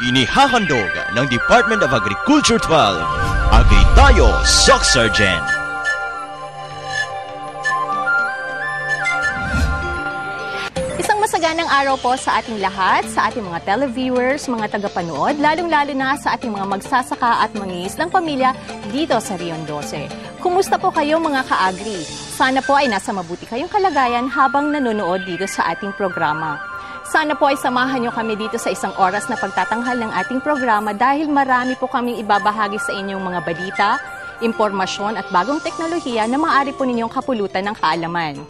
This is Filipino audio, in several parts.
Inihahandog ng Department of Agriculture 12, Agritayo Sock Sergeant. Isang masaganang araw po sa ating lahat, sa ating mga televiewers, mga tagapanood, lalong-lalo na sa ating mga magsasaka at mangingisdang pamilya dito sa Rion 12. Kumusta po kayo mga ka-agri? Sana po ay nasa mabuti kayong kalagayan habang nanonood dito sa ating programa. Sana po ay samahan nyo kami dito sa isang oras na pagtatanghal ng ating programa dahil marami po kaming ibabahagi sa inyong mga balita, impormasyon at bagong teknolohiya na maaari po ninyong kapulutan ng kaalaman.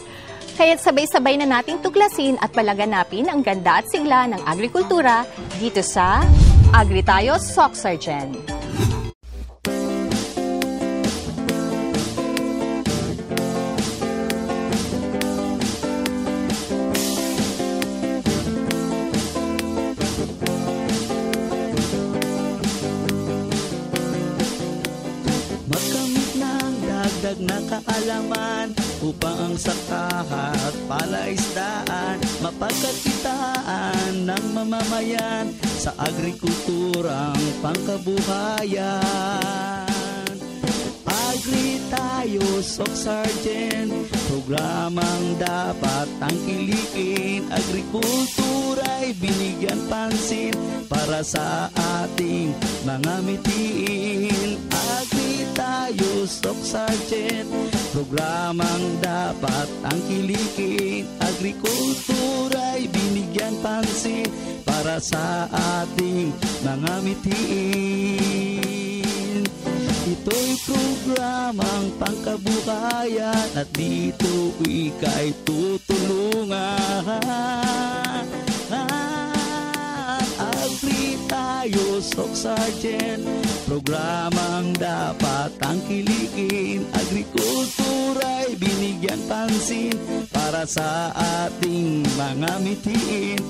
Kaya't sabay-sabay na nating tuklasin at palaganapin ang ganda at sigla ng agrikultura dito sa Agritayo Sock Sergeant. Na kaalaman upang ang sakaha at palaisdaan mapagkakitaan ng mamamayan sa agrikulturang pangkabuhayan. Agritayo Sock Sergeant, programang dapat tangkilikin. Agrikultura'y binigyan pansin para sa ating mga mitiin. Agritayo Sock Sergeant, programang dapat tangkilikin. Agrikultura'y binigyan pansin para sa ating mga mitiin. Ito'y programang pangkabuhayan at dito ika'y tutulungan. Agritayo Sock Sergeant, programang dapat tangkilikin. Agrikultura'y binigyan pansin para sa ating mga mitiin.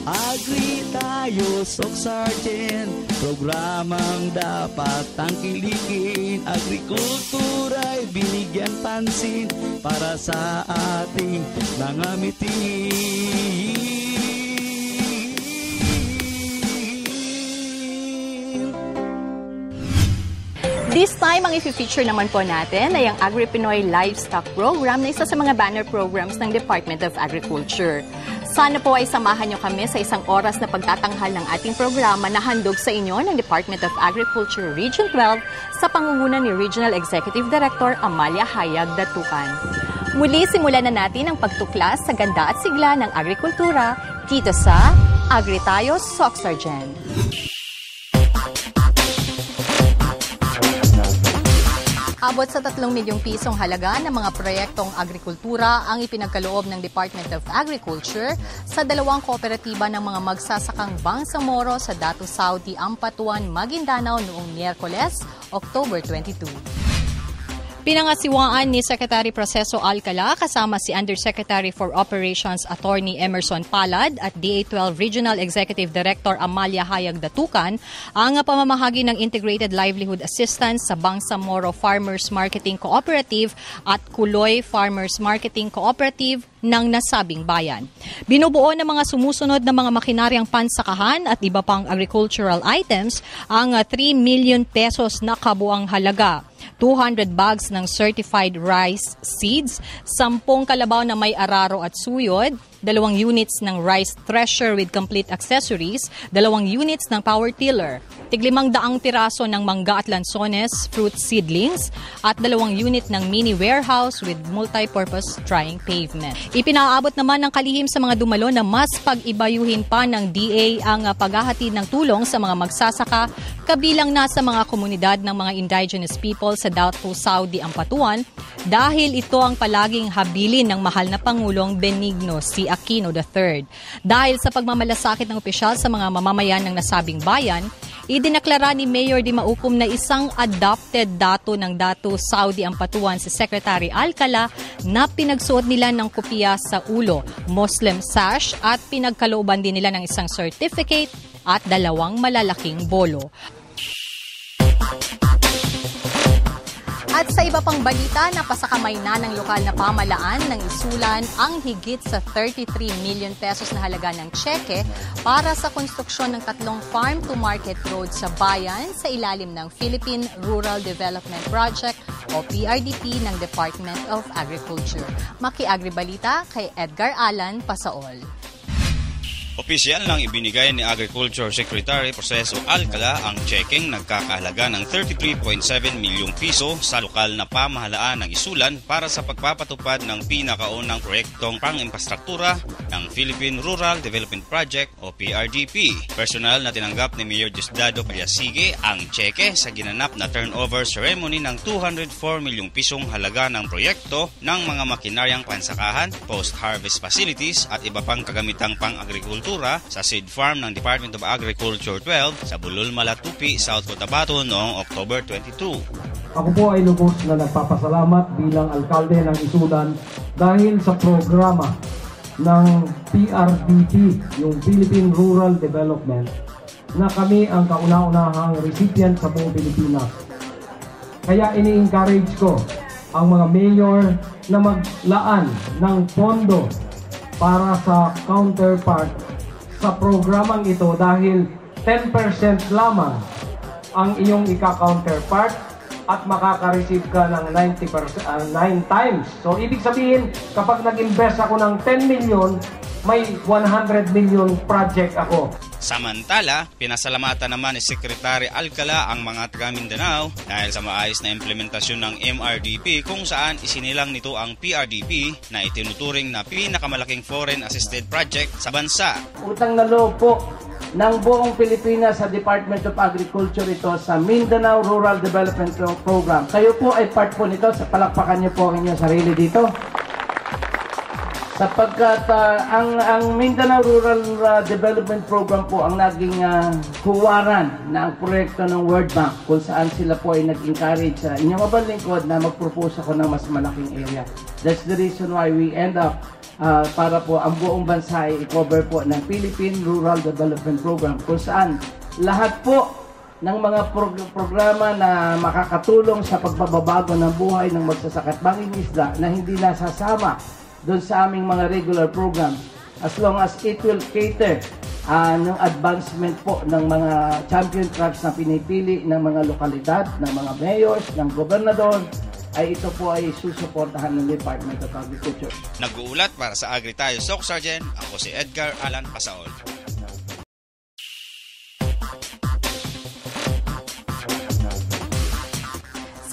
Agritayo Sock Sergeant, programang dapat tangkilikin. Agrikultura'y binigyan pansin para sa ating mga mitiin. This time, ang i-feature naman po natin ay ang Agri-Pinoy Livestock Program na isa sa mga banner programs ng Department of Agriculture. Sana po ay samahan nyo kami sa isang oras na pagtatanghal ng ating programa na handog sa inyo ng Department of Agriculture Region 12 sa pangunguna ni Regional Executive Director Amalia Hayag Datukan. Muli, simulan na natin ang pagtuklas sa ganda at sigla ng agrikultura dito sa Agritayo Sock Sergeant. Abot sa 3 milyong pisong halaga ng mga proyektong agrikultura ang ipinagkaloob ng Department of Agriculture sa 2 kooperatiba ng mga magsasakang Bangsamoro sa Datu Saudi, Ampatuan, Maguindanao noong Miyerkules, October 22. Pinangasiwaan ni Secretary Proceso Alcala kasama si Undersecretary for Operations Attorney Emerson Palad at DA12 Regional Executive Director Amalia Hayag Datukan ang pamamahagi ng Integrated Livelihood Assistance sa Bangsamoro Farmers Marketing Cooperative at Kuloy Farmers Marketing Cooperative ng nasabing bayan. Binubuo ng mga sumusunod na mga makinaryang pansakahan at iba pang agricultural items ang 3 million pesos na kabuang halaga. 200 bags ng certified rice seeds, 10 kalabaw na may araro at suyod, 2 units ng rice thresher with complete accessories, 2 units ng power tiller, 500 piraso ng mangga at lansones, fruit seedlings, at 2 unit ng mini warehouse with multi-purpose drying pavement. Ipinaabot naman ng kalihim sa mga dumalo na mas pag-ibayuhin pa ng DA ang paghahatid ng tulong sa mga magsasaka, kabilang na sa mga komunidad ng mga indigenous people sa Datu Saudi, Ampatuan, dahil ito ang palaging habilin ng mahal na Pangulong Benigno C. Aquino III. Dahil sa pagmamalasakit ng opisyal sa mga mamamayan ng nasabing bayan, idineklara ni Mayor Di Maucom na isang adopted dato ng Datu Saudi, Ampatuan si Secretary Alcala na pinagsuot nila ng kopya sa ulo, Muslim sash at pinagkalooban din nila ng isang certificate at 2 malalaking bolo. At sa iba pang balita, napasakamay na ng lokal na pamahalaan ng isulan ang higit sa 33 million pesos na halaga ng tseke para sa konstruksyon ng 3 farm-to-market road sa bayan sa ilalim ng Philippine Rural Development Project o PRDP ng Department of Agriculture. Maki-agribalita kay Edgar Alan Pasaol. Opisyal nang ibinigay ni Agriculture Secretary Proceso Alcala ang checking nagkakahalaga ng 33.7 milyong piso sa lokal na pamahalaan ng Isulan para sa pagpapatupad ng pinakaunang proyektong pang-infrastruktura ng Philippine Rural Development Project o PRDP. Personal na tinanggap ni Mayor Diosdado Pallasige ang cheke sa ginanap na turnover ceremony ng 204 milyong pisong halaga ng proyekto ng mga makinaryang pansakahan, post-harvest facilities at iba pang kagamitang pang-agrikultura sa seed farm ng Department of Agriculture 12 sa Bulol, Malatupi, South Cotabato noong October 22. Ako po ay lubos na nagpapasalamat bilang alkalde ng Isulan dahil sa programa ng PRDP, yung Philippine Rural Development, na kami ang kauna-unahang recipient sa buong Pilipinas. Kaya ini-encourage ko ang mga mayor na maglaan ng pondo para sa counterpart sa programang ito dahil 10% lamang ang iyong ika-counterpart at makaka-receive ka ng 9 times. So, ibig sabihin, kapag nag-invest ako ng 10 million, may 100 million project ako. Samantala, pinasalamatan naman ni Secretary Alcala ang mga taga Mindanao dahil sa maayos na implementasyon ng MRDP kung saan isinilang nito ang PRDP na itinuturing na pinakamalaking foreign assisted project sa bansa. Utang na loob po ng buong Pilipinas sa Department of Agriculture ito sa Mindanao Rural Development Program. Kayo po ay part po nito, sa palakpakan niyo po ang inyong sarili dito. Sapagkat ang Mindanao Rural Development Program po ang naging huwaran ng proyekto ng World Bank kung saan sila po ay nag-encourage sa inyong mabalingkod na mag-propose ako ng mas malaking area. That's the reason why we end up para po ang buong bansa ay i-cover po ng Philippine Rural Development Program kung saan lahat po ng mga programa na makakatulong sa pagbabago ng buhay ng magsasaka at mangingisda na hindi nasasama doon sa aming mga regular program, as long as it will cater ng advancement po ng mga champion crops na pinipili ng mga lokalidad, ng mga mayors, ng gobernador, ay ito po ay susuportahan ng Department of Agriculture. Nag-uulat para sa Agritayo Soc Sergeant, ako si Edgar Alan Pasaol.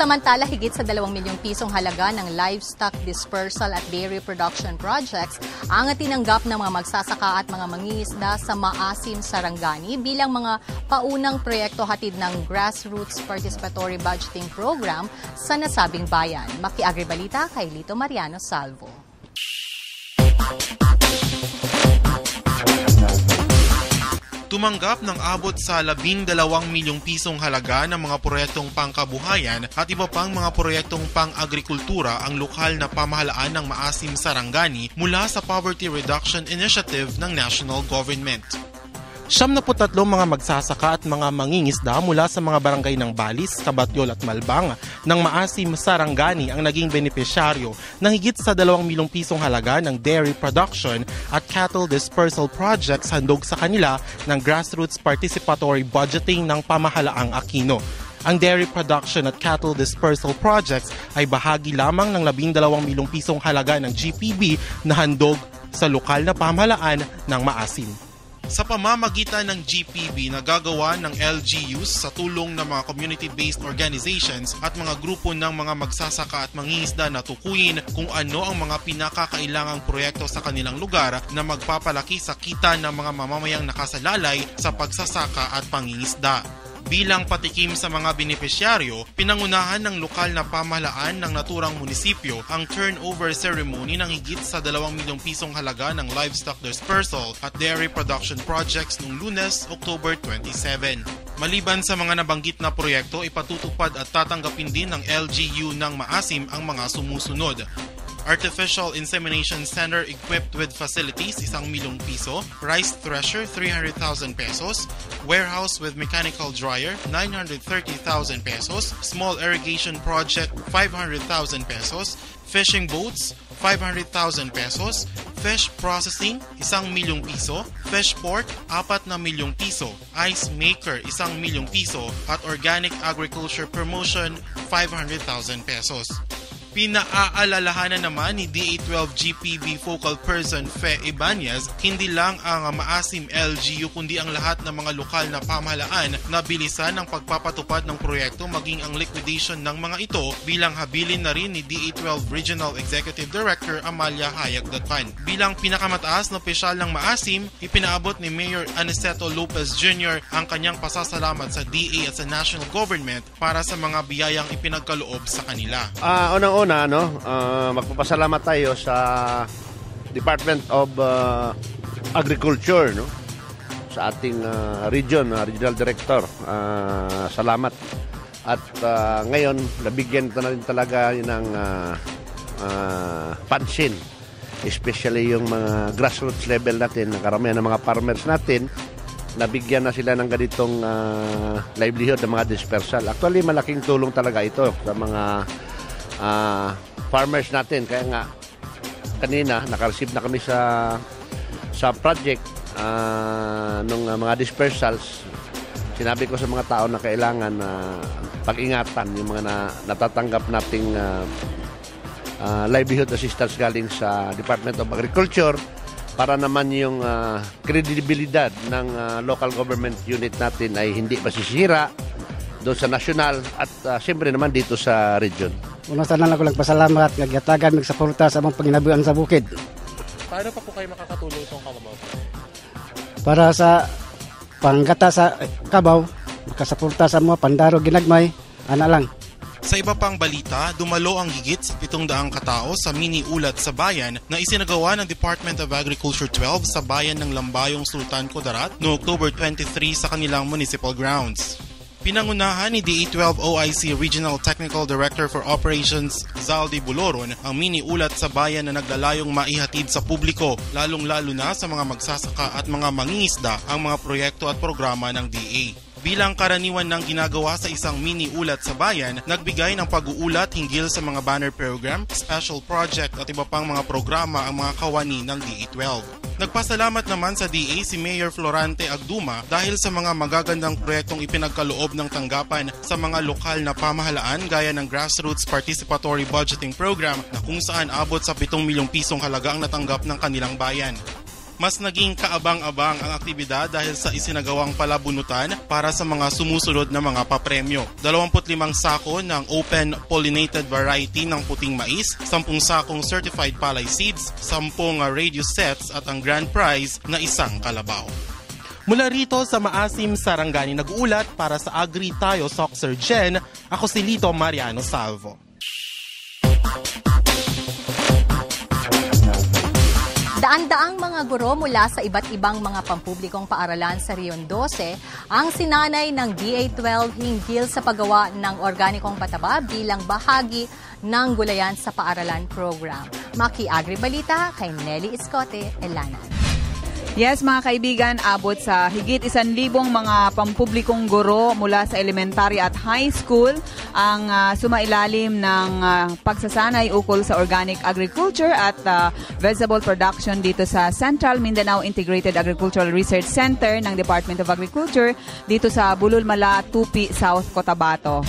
Samantala, higit sa 2 milyong pisong halaga ng livestock dispersal at dairy production projects ang tinanggap ng mga magsasaka at mga mangingisda sa Maasim, Sarangani bilang mga paunang proyekto hatid ng Grassroots Participatory Budgeting Program sa nasabing bayan. Maki-agribalita kay Lito Mariano Salvo. Tumanggap ng abot sa 12 milyong pisong halaga ng mga proyektong pangkabuhayan at iba pang mga proyektong pang-agrikultura ang lokal na pamahalaan ng Maasim, Sarangani mula sa Poverty Reduction Initiative ng National Government. 73 mga magsasaka at mga mangingisda mula sa mga barangay ng Balis, Cabatyol at Malbang ng Maasim, Sarangani ang naging benepisyaryo ng higit sa 2 milyong pisong halaga ng dairy production at cattle dispersal projects handog sa kanila ng Grassroots Participatory Budgeting ng Pamahalaang Aquino. Ang dairy production at cattle dispersal projects ay bahagi lamang ng 12 milyong pisong halaga ng GPB na handog sa lokal na pamahalaan ng Maasim. Sa pamamagitan ng GPB na gagawa ng LGUs sa tulong ng mga community-based organizations at mga grupo ng mga magsasaka at mangingisda na tukuyin kung ano ang mga pinakakailangang proyekto sa kanilang lugar na magpapalaki sa kita ng mga mamamayang nakasalalay sa pagsasaka at pangingisda. Bilang patikim sa mga benepisyaryo, pinangunahan ng lokal na pamahalaan ng naturang munisipyo ang turnover ceremony ng higit sa 2 milyong pisong halaga ng livestock dispersal at dairy production projects noong Lunes, October 27. Maliban sa mga nabanggit na proyekto, ipatutupad at tatanggapin din ng LGU ng Maasim ang mga sumusunod. Artificial Insemination Center equipped with facilities, 1 milyong piso. Rice thresher, 300,000 pesos. Warehouse with mechanical dryer, 930,000 pesos. Small irrigation project, 500,000 pesos. Fishing boats, 500,000 pesos. Fish processing, 1 milyong piso. Fish port, 4 na milyong piso. Ice maker, 1 milyong piso. At organic agriculture promotion, 500,000 pesos. Pinaalalahanan naman ni DA12 GPB Focal Person Fe Ibanez, hindi lang ang maasim LGU kundi ang lahat ng mga lokal na pamahalaan na bilisan ng pagpapatupad ng proyekto maging ang liquidation ng mga ito bilang habilin na rin ni DA12 Regional Executive Director Amalia Hayag Datucan. Bilang pinakamataas na opisyal ng maasim, ipinaabot ni Mayor Aniceto Lopez Jr. ang kanyang pasasalamat sa DA at sa national government para sa mga biyayang ipinagkaloob sa kanila. Unang-una, magpapasalamat tayo sa Department of Agriculture, sa ating regional director. Salamat. At ngayon, nabigyan na rin talaga ng pansin, especially yung mga grassroots level natin, karamihan ng mga farmers natin, nabigyan na sila ng ganitong livelihood ng mga dispersal. Actually, malaking tulong talaga ito sa mga farmers natin. Kaya nga kanina naka-receive na kami sa project ng mga dispersals. Sinabi ko sa mga tao na kailangan pag-ingatan yung mga natatanggap nating livelihood assistance galing sa Department of Agriculture para naman yung kredibilidad ng local government unit natin ay hindi masisira doon sa national at siyempre naman dito sa region. Una sana lang ko pasalamat kagatagan magsuporta sa among panginabuan sa bukid. Paano pa po kayo makakatulong sa Kabaw? Para sa panggata sa Kabaw, makasuporta sa mga pandaro ginagmay, ana lang. Sa iba pang balita, dumalo ang higit sa 700 katao sa mini-ulat sa bayan na isinagawa ng Department of Agriculture 12 sa bayan ng Lambayong Sultan Kudarat noong October 23 sa kanilang municipal grounds. Pinangunahan ni DA12 OIC Regional Technical Director for Operations Zaldi Buloron ang mini-ulat sa bayan na naglalayong maihatid sa publiko, lalong-lalo na sa mga magsasaka at mga mangingisda ang mga proyekto at programa ng DA. Bilang karaniwan ng ginagawa sa isang mini-ulat sa bayan, nagbigay ng pag-uulat hinggil sa mga banner program, special project at iba pang mga programa ang mga kawani ng DA12. Nagpasalamat naman sa DA si Mayor Florante Agduma dahil sa mga magagandang proyektong ipinagkaloob ng tanggapan sa mga lokal na pamahalaan gaya ng Grassroots Participatory Budgeting Program na kung saan abot sa 7 milyong pisong halaga ang natanggap ng kanilang bayan. Mas naging kaabang-abang ang aktibidad dahil sa isinagawang palabunutan para sa mga sumusunod na mga papremyo. 25 sako ng open pollinated variety ng puting mais, 10 sakong certified palay seeds, 10 radio sets at ang grand prize na isang kalabaw. Mula rito sa Maasim, Sarangani, nag-uulat para sa Agri Tayo Soccer Gen, ako si Lito Mariano Salvo. Daan-daang mga guro mula sa iba't ibang mga pampublikong paaralan sa Rion 12 ang sinanay ng DA12 hinggil sa paggawa ng organikong pataba bilang bahagi ng Gulayan sa Paaralan program. Maki-Agri Balita kay Nelly Escote Elanan. Yes, mga kaibigan, abot sa higit 1,000 mga pampublikong guro mula sa elementary at high school ang sumailalim ng pagsasanay ukol sa organic agriculture at vegetable production dito sa Central Mindanao Integrated Agricultural Research Center ng Department of Agriculture dito sa Bululmala, Tupi, South Cotabato.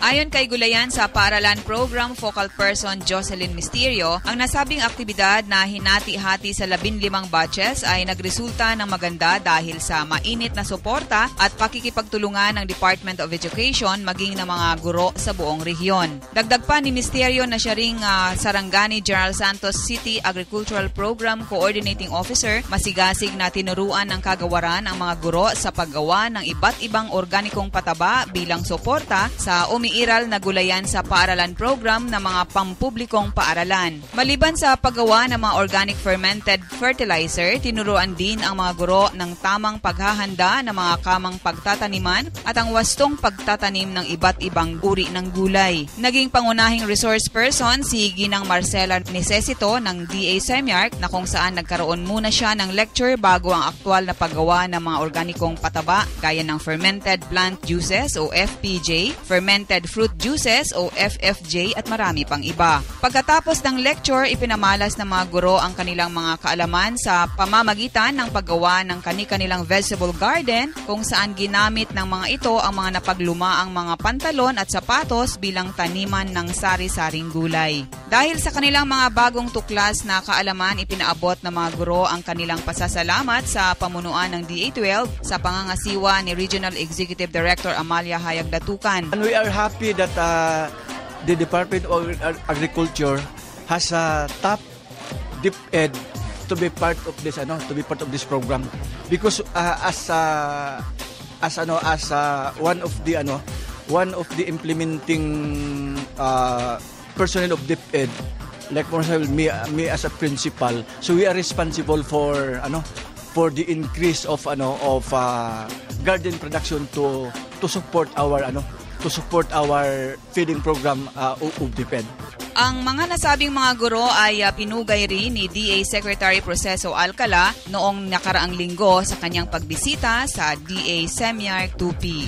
Ayon kay Gulayan sa Paaralan Program Focal Person Jocelyn Misterio, ang nasabing aktibidad na hinati-hati sa 15 batches ay nagresulta ng maganda dahil sa mainit na suporta at pakikipagtulungan ng Department of Education maging ng mga guro sa buong rehiyon. Dagdag pa ni Misterio na siya ring Sarangani General Santos City Agricultural Program Coordinating Officer, masigasig na tinuruan ng kagawaran ang mga guro sa paggawa ng iba't ibang organikong pataba bilang suporta sa umiiral iniiral na gulayan sa paaralan program ng mga pampublikong paaralan. Maliban sa paggawa ng mga organic fermented fertilizer, tinuruan din ang mga guro ng tamang paghahanda ng mga kamang pagtataniman at ang wastong pagtatanim ng iba't ibang uri ng gulay. Naging pangunahing resource person si Ginang Marcela Necesito ng DA Semiarc na kung saan nagkaroon muna siya ng lecture bago ang aktwal na paggawa ng mga organikong pataba gaya ng fermented plant juices o FPJ, fermented fruit juices o FFJ at marami pang iba. Pagkatapos ng lecture, ipinamalas ng mga guro ang kanilang mga kaalaman sa pamamagitan ng paggawa ng kani-kanilang vegetable garden kung saan ginamit ng mga ito ang mga napaglumaang mga pantalon at sapatos bilang taniman ng sari-saring gulay. Dahil sa kanilang mga bagong tuklas na kaalaman, ipinaabot ng mga guro ang kanilang pasasalamat sa pamunuan ng DA12 sa pangangasiwa ni Regional Executive Director Amalia Hayag Datukan. And we are happy that the Department of Agriculture has a top DepEd to be part of this program because as one of the implementing personnel of DepEd, like for example me as a principal, so we are responsible for the increase of garden production to support our feeding program of DepEd. Ang mga nasabing mga guro ay pinugay rin ni DA Secretary Proceso Alcala noong nakaraang linggo sa kanyang pagbisita sa DA Semiarc 2P.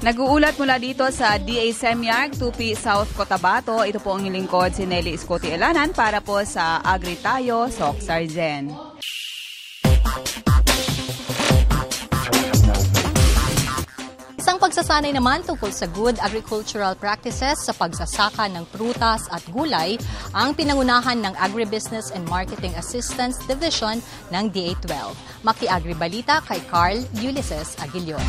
Nag-uulat mula dito sa DA Semiarc 2P South Cotabato. Ito po ang lingkod si Nelly Scotty Elanan para po sa Agri Tayo, Soxarzen. Isang pagsasanay naman tungkol sa good agricultural practices sa pagsasaka ng prutas at gulay ang pinangunahan ng Agribusiness and Marketing Assistance Division ng DA12. Maki-Agribalita kay Carl Ulysses Aguilion.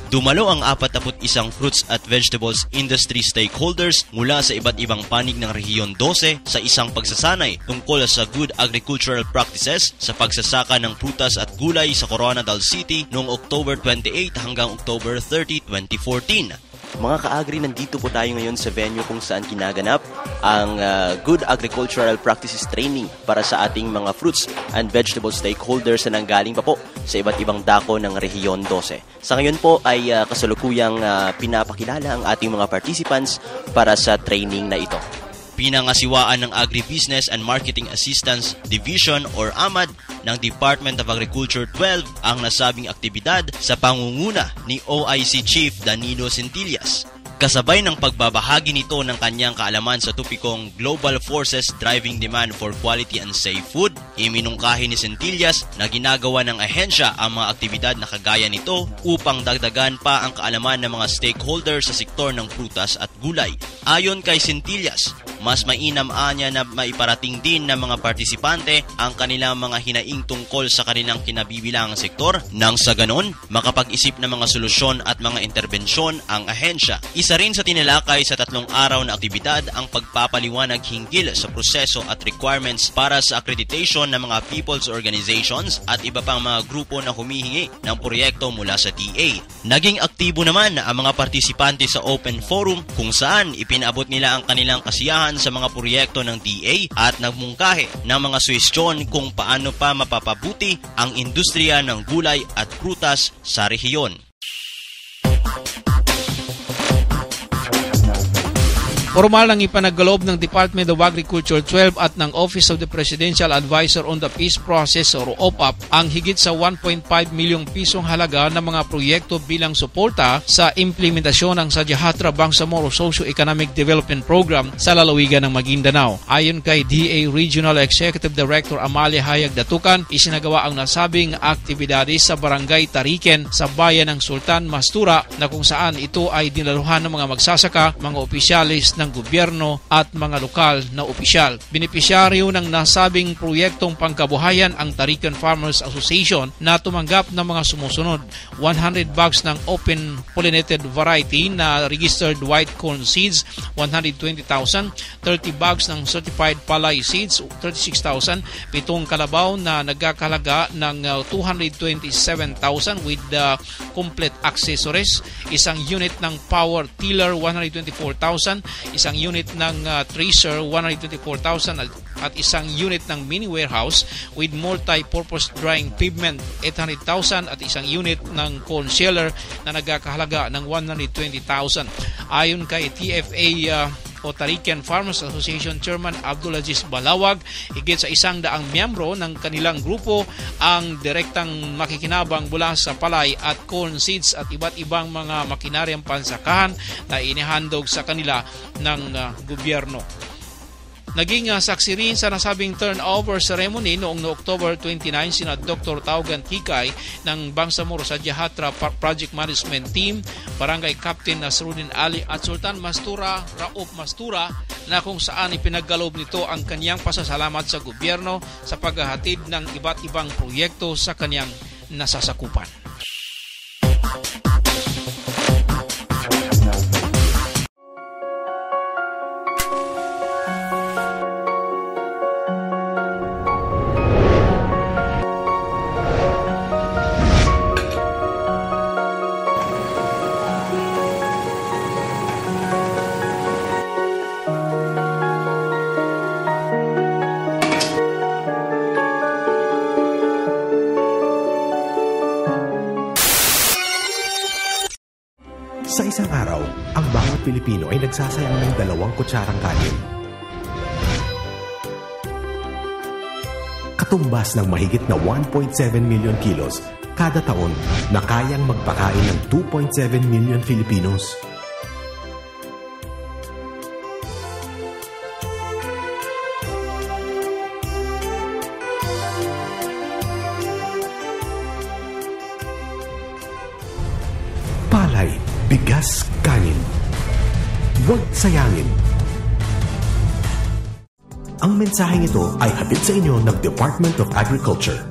Dumalo ang 41 fruits at vegetables industry stakeholders mula sa iba't ibang panig ng Rehiyon 12 sa isang pagsasanay tungkol sa good agricultural practices sa pagsasaka ng prutas at gulay sa Coronadal City noong October 28 hanggang October 30, 2014. Mga ka-agri, nandito po tayo ngayon sa venue kung saan kinaganap ang Good Agricultural Practices Training para sa ating mga fruits and vegetable stakeholders na nanggaling pa po sa iba't ibang dako ng Rehiyon 12. Sa ngayon po ay kasalukuyang pinapakilala ang ating mga participants para sa training na ito. Pinangasiwaan ng Agribusiness and Marketing Assistance Division or AMAD ng Department of Agriculture 12 ang nasabing aktibidad sa pangunguna ni OIC Chief Danilo Centillas. Kasabay ng pagbabahagi nito ng kanyang kaalaman sa topikong Global Forces Driving Demand for Quality and Safe Food, iminungkahi ni Centillas na ginagawa ng ahensya ang mga aktibidad na kagaya nito upang dagdagan pa ang kaalaman ng mga stakeholders sa sektor ng prutas at gulay. Ayon kay Centillas, mas mainam anya na maiparating din ng mga partisipante ang kanilang mga hinaing tungkol sa kanilang kinabibilangang sektor nang sa ganon makapag-isip ng mga solusyon at mga interbensyon ang ahensya. Isa rin sa tinalakay sa 3 araw na aktibidad ang pagpapaliwanag hinggil sa proseso at requirements para sa accreditation ng mga people's organizations at iba pang mga grupo na humihingi ng proyekto mula sa DA. Naging aktibo naman ang mga partisipante sa open forum kung saan ipinabot nila ang kanilang kasiyahan sa mga proyekto ng DA at nagmungkahi ng mga suhestyon kung paano pa mapapabuti ang industriya ng gulay at prutas sa rehiyon. Formal nang ipanagkaloob ng Department of Agriculture 12 at ng Office of the Presidential Advisor on the Peace Process or OPAP ang higit sa 1.5 milyong pisong halaga ng mga proyekto bilang suporta sa implementasyon ng Sadyahatra Bangsamoro Socio-Economic Development Program sa lalawigan ng Maguindanao. Ayon kay DA Regional Executive Director Amalia Hayag Datukan, isinagawa ang nasabing aktibidades sa Barangay Tariken sa bayan ng Sultan Mastura na kung saan ito ay dinaluhan ng mga magsasaka, mga opisyalis ng ng gobyerno at mga lokal na opisyal. Benepisyaryo ng nasabing proyektong pangkabuhayan ang Tarican Farmers Association na tumanggap ng mga sumusunod: 100 bags ng open pollinated variety na registered white corn seeds, 120,000, 30 bags ng certified palay seeds, 36,000, 7 kalabaw na nagkakalaga ng 227,000 with complete accessories, isang unit ng power tiller 124,000, isang unit ng tracer 124,000 at isang unit ng mini warehouse with multi-purpose drying pavement 800,000 at isang unit ng corn sheller na nagkakahalaga ng 120,000. Ayon kay TFA o Tarican Farmers Association Chairman Abdulaziz Balawag, higit sa 100 miyembro ng kanilang grupo ang direktang makikinabang mula sa palay at corn seeds at iba't ibang mga makinaryang pansakahan na inihandog sa kanila ng gobyerno. Naging saksi rin sa nasabing turnover ceremony noong October 29 sina Dr. Taugan Kikay ng Bangsamoro Sadyahatra Project Management Team, Barangay Captain Nasruddin Ali at Sultan Mastura Rauf Mastura, na kung saan ipinaggalob nito ang kanyang pasasalamat sa gobyerno sa paghahatid ng iba't ibang proyekto sa kanyang nasasakupan. Sa isang araw, ang bawat Pilipino ay nagsasayang ng 2 kutsarang kanin. Katumbas ng mahigit na 1.7 million kilos kada taon na kayang magpakain ng 2.7 million Filipinos. Palay, bigas, kanin. Huwag sayangin. Ang mensaheng ito ay hatid sa inyo ng Department of Agriculture.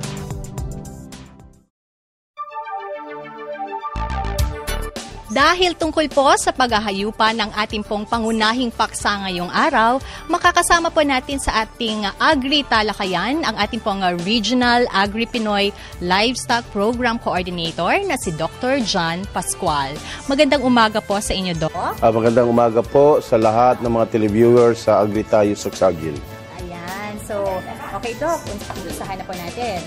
Dahil tungkol po sa paghahayupan ng ating pong pangunahing paksa ngayong araw, makakasama po natin sa ating Agri-talakayan ang ating pong Regional Agri-Pinoy Livestock Program Coordinator na si Dr. John Pascual. Magandang umaga po sa inyo, Doc. Magandang umaga po sa lahat ng mga televiewers sa Agri-tayo Suksagil. Ayan, so okay, Doc, umpisahan na po natin.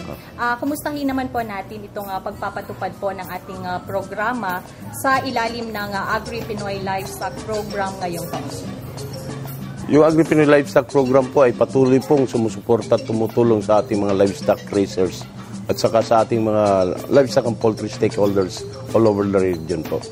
Kumustahin naman po natin itong pagpapatupad po ng ating programa sa ilalim ng Agri-Pinoy Livestock Program ngayong taon. Yung Agri-Pinoy Livestock Program po ay patuloy pong sumusuporta at tumutulong sa ating mga livestock raisers at saka sa ating mga livestock and poultry stakeholders all over the region po.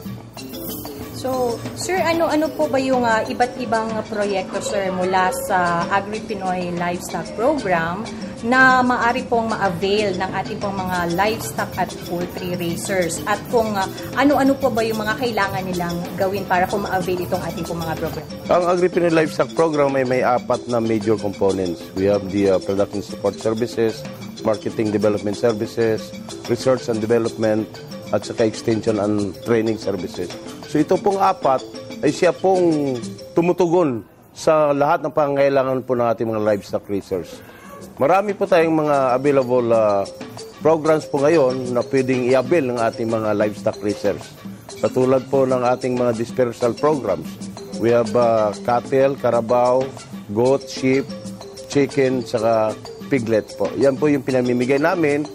So, sir, ano po ba yung iba't ibang proyekto, sir, mula sa Agri-Pinoy Livestock Program na maaari pong ma-avail ng ating pong mga livestock at poultry raisers? At kung ano-ano po ba yung mga kailangan nilang gawin para po ma-avail itong ating pong mga program? Ang Agri-Pinoy Livestock Program ay may 4 na major components. We have the production support services, marketing development services, research and development, at saka extension and training services. So ito pong 4 ay siya pong tumutugon sa lahat ng pangangailangan po ng ating mga livestock raisers. Marami po tayong mga available programs po ngayon na pwedeng i-avail ng ating mga livestock raisers. Katulad po ng ating mga dispersal programs. We have cattle, carabao, goat, sheep, chicken, saka piglet po. Yan po yung pinamimigay namin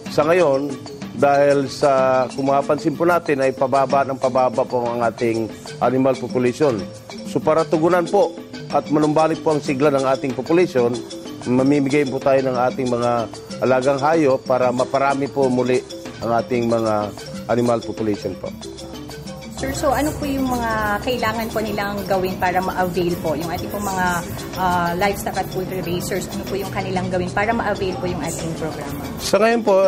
sa ngayon. Dahil sa kumapansin po natin ay pababa po ang ating animal population. So para tugunan po at manumbalik po ang sigla ng ating population, mamimigay po tayo ng ating mga alagang hayop para maparami po muli ang ating mga animal population po. Sir, so ano po yung mga kailangan po nilang gawin para ma-avail po yung ating po mga livestock at poultry raisers? Ano po yung kanilang gawin para ma-avail po yung ating programa? Sa ngayon po,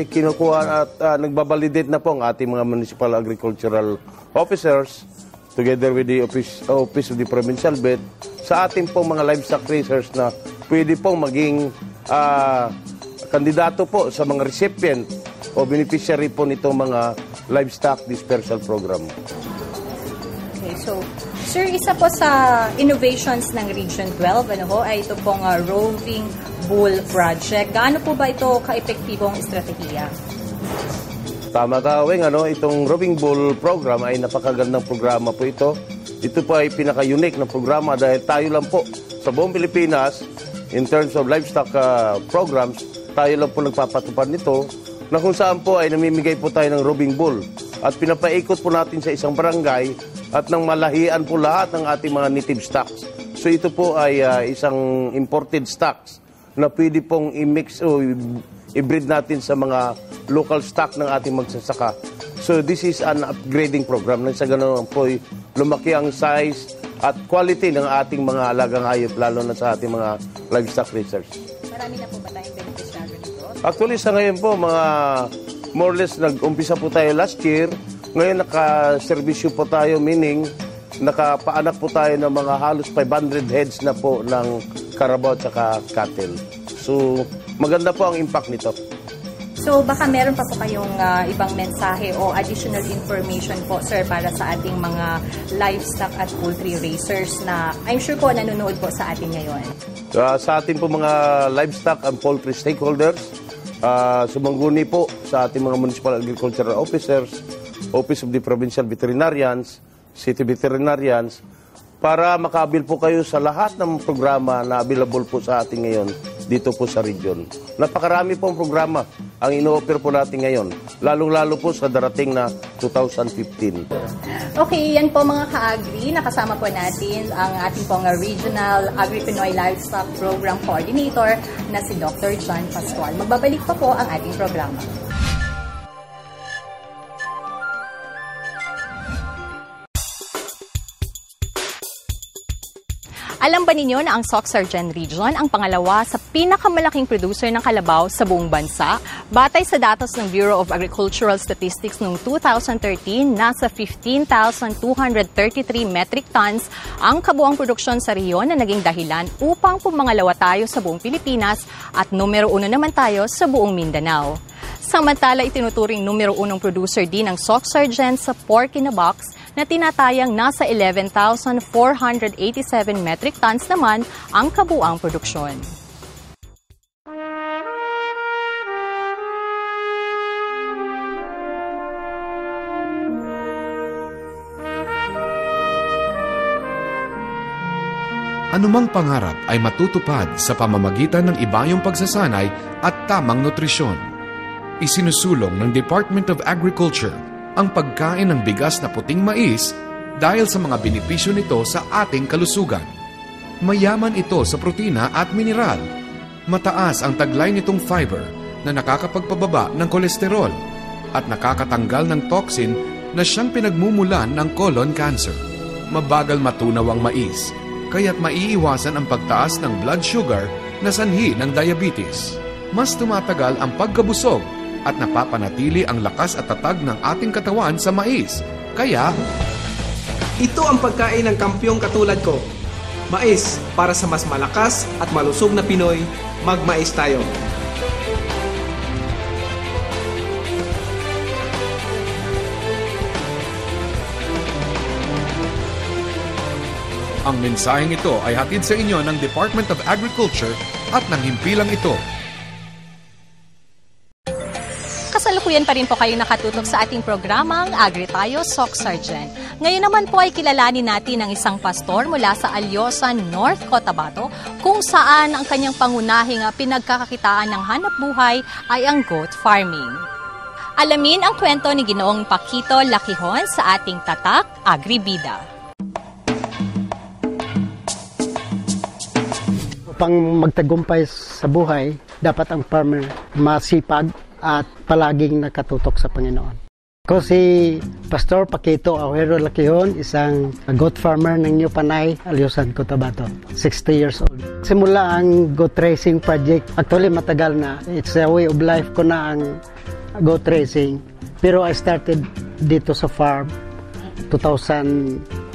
kinukuha at nagbabalidate na po ang ating mga municipal agricultural officers together with the Office of the Provincial Vet, sa ating pong mga livestock racers na pwede pong maging kandidato po sa mga recipient o beneficiary po nitong mga livestock dispersal program. Okay, so sir, isa po sa innovations ng Region 12 ay ito pong Roving Bull Project. Gaano po ba ito ka-epektibong estratehiya? Tama ka, Weng. Itong Roving Bull program ay napakagandang programa po ito. Ito po ay pinaka-unique na programa dahil tayo lang po sa buong Pilipinas, in terms of livestock programs, tayo lang po nagpapatupad nito na kung saan po ay namimigay po tayo ng Roving Bull. At pinapaikot po natin sa isang barangay at nang malahian po lahat ng ating mga native stocks. So ito po ay isang imported stocks na pwede pong i-mix o i-breed natin sa mga local stock ng ating magsasaka. So this is an upgrading program. Nang sa ganoon po lumaki ang size at quality ng ating mga alagang hayop, lalo na sa ating mga livestock racers. Marami na po ba tayong beneficiary nito? Actually sa ngayon po, mga more or less nag-umpisa po tayo last year. Ngayon naka-servisyo po tayo, meaning nakapaanak po tayo ng mga halos 500 heads na po ng carabao at cattle. So maganda po ang impact nito. So baka meron pa po kayong ibang mensahe o additional information po, sir, para sa ating mga livestock at poultry racers na I'm sure po nanonood po sa atin ngayon. Sa ating po mga livestock and poultry stakeholders, sumangguni po sa ating mga municipal agricultural officers, Office of the Provincial Veterinarians, City Veterinarians, para makabil po kayo sa lahat ng programa na available po sa ating ngayon dito po sa region. Napakarami pong programa ang ino-offer po natin ngayon, lalong-lalo po sa darating na 2015. Okay, yan po mga ka-agri. Nakasama po natin ang ating pong Regional Agri-Pinoy Livestock Program Coordinator na si Dr. John Pascual. Magbabalik pa po ang ating programa. Alam ba ninyo na ang Soc-Sargen Region ang pangalawa sa pinakamalaking producer ng kalabaw sa buong bansa? Batay sa datos ng Bureau of Agricultural Statistics noong 2013, nasa 15,233 metric tons ang kabuang produksyon sa rehiyon na naging dahilan upang pumangalawa tayo sa buong Pilipinas at numero 1 naman tayo sa buong Mindanao. Samantala, itinuturing numero 1 producer din ng Soc-Sargen sa pork in a box na tinatayang nasa 11,487 metric tons naman ang kabuang produksyon. Anumang pangarap ay matutupad sa pamamagitan ng ibayong pagsasanay at tamang nutrisyon. Isinusulong ng Department of Agriculture ang pagkain ng bigas na puting mais dahil sa mga benepisyo nito sa ating kalusugan. Mayaman ito sa protina at mineral. Mataas ang taglay nitong fiber na nakakapagpababa ng kolesterol at nakakatanggal ng toxin na siyang pinagmumulan ng colon cancer. Mabagal matunaw ang mais, kaya't maiiwasan ang pagtaas ng blood sugar na sanhi ng diabetes. Mas tumatagal ang pagkabusog at napapanatili ang lakas at tatag ng ating katawan sa mais. Kaya, ito ang pagkain ng kampyong katulad ko. Mais, para sa mas malakas at malusog na Pinoy, magmais tayo. ang mensaheng ito ay hatid sa inyo ng Department of Agriculture at ng himpilang ito. Kasalukuyan pa rin po kayo nakatutok sa ating programang Agri Tayo, Soc-Sargen. Ngayon naman po ay kilalanin natin ang isang pastor mula sa Alyosan, North Cotabato, kung saan ang kanyang pangunahing pinagkakakitaan ng hanap buhay ay ang goat farming. Alamin ang kwento ni Ginoong Paquito Lakihon sa ating Tatak Agribida. Upang magtagumpay sa buhay, dapat ang farmer masipag at palaging nakatutok sa Panginoon. Ako si Pastor Paquito Aguero Lakihon, isang goat farmer ng New Panay, Alyosan, Cotabato. 60 years old. Simula ang goat racing project. Actually, matagal na. It's a way of life ko na ang goat racing. Pero I started dito sa farm 2005.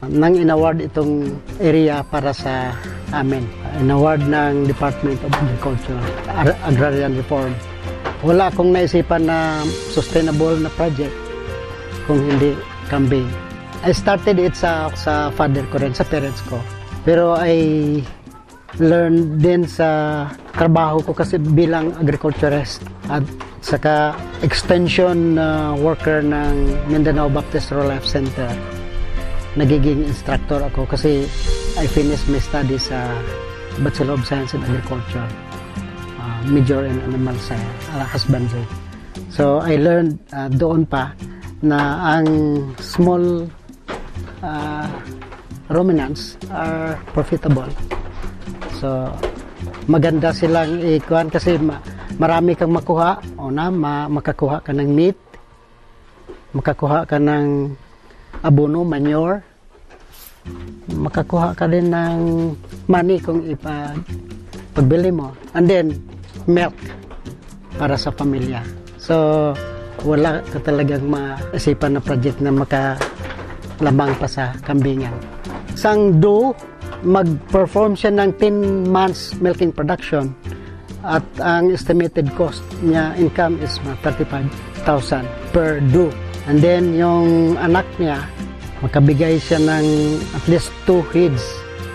nang inaward itong area para sa amin. Inaward ng Department of Agriculture, Agrarian Reform. Wala akong naisipan na sustainable na project kung hindi kambing. I started it sa father ko rin, sa parents ko. Pero I learned din sa trabaho ko kasi bilang agriculturist at saka extension worker ng Mindanao Baptist Rural Life Center. Nagiging instructor ako kasi I finished my studies sa Bachelor of Science in Agriculture, major in Animal Science, husbandry. So I learned doon pa na ang small ruminants are profitable. So maganda silang ikuan kasi marami kang makuha. Makakuha ka ng meat, makakuha ka ng abono, manure, makakuha ka din ng money kung pagbili mo. And then, milk para sa pamilya. So, wala ka talagang maisipan na project na makalamang pa sa kambingan. Isang do, mag-perform siya ng 10 months milking production at ang estimated cost niya income is 35,000 per do. And then, yung anak niya, makabigay siya ng at least 2 heads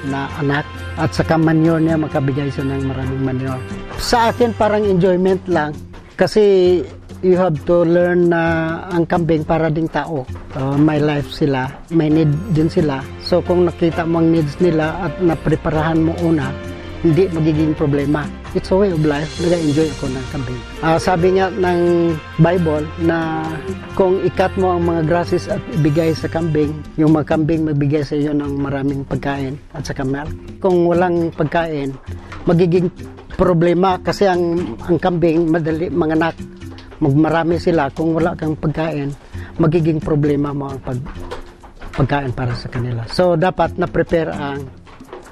na anak at saka manure niya, makabigay siya ng maraming manure. Sa akin, parang enjoyment lang kasi you have to learn na ang kambing para ding tao. May life sila, may need din sila. So, kung nakita mo ang needs nila at napreparahan mo una, hindi magiging problema. It's a way of life. Nag-enjoy ako ng kambing. Sabi nga ng Bible na kung ikat mo ang mga grasses at ibigay sa kambing, yung mga kambing magbigay sa iyo ng maraming pagkain at saka milk. Kung walang pagkain, magiging problema kasi ang kambing madali manganak. Magmarami sila. Kung wala kang pagkain, magiging problema mo ang pagkain para sa kanila. So, dapat na-prepare ang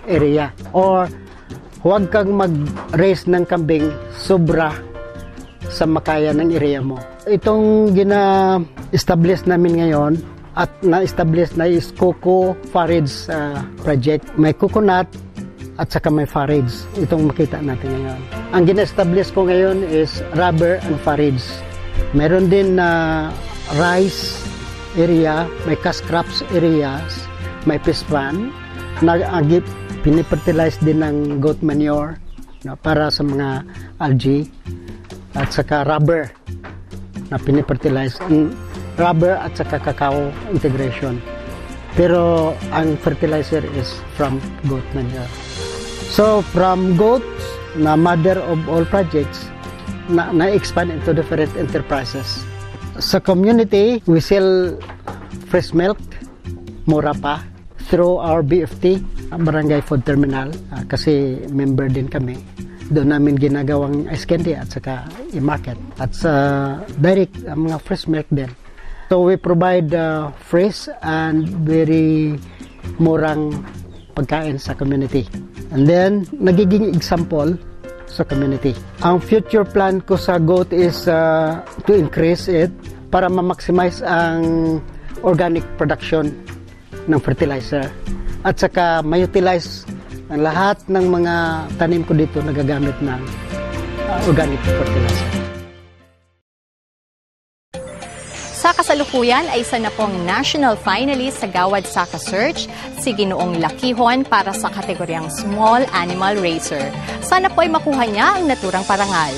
area. Or huwag kang mag-raise ng kambing sobra sa makaya ng area mo. Itong gina-establish namin ngayon at na-establish na is cocoa forage project. May coconut at saka may forage. Itong makita natin ngayon. Ang gina-establish ko ngayon is rubber and forage. Meron din na rice area, may cash crops areas, may fish pond, pinifertilize din ng goat manure para sa mga algae at saka rubber na pinifertilize. Rubber at saka cacao integration. Pero ang fertilizer is from goat manure. So from goats na mother of all projects na-expand into different enterprises. Sa community, we sell fresh milk, mura pa, through our BFT, Barangay Food Terminal, kasi member din kami. Doon namin ginagawang ice candy at saka i-market. At sa direct, mga fresh milk din. So we provide fresh and very murang pagkain sa community. And then, nagiging example sa community. Ang future plan ko sa goat is to increase it para ma-maximize ang organic production ng fertilizer. At saka ma-utilize ang lahat ng mga tanim ko dito nagagamit ng organic fertilizer. Sa kasalukuyan ay isa na pong national finalist sa Gawad Saka Search, si Ginoong Lakihon para sa kategoryang Small Animal Racer. Sana po ay makuha niya ang naturang parangal.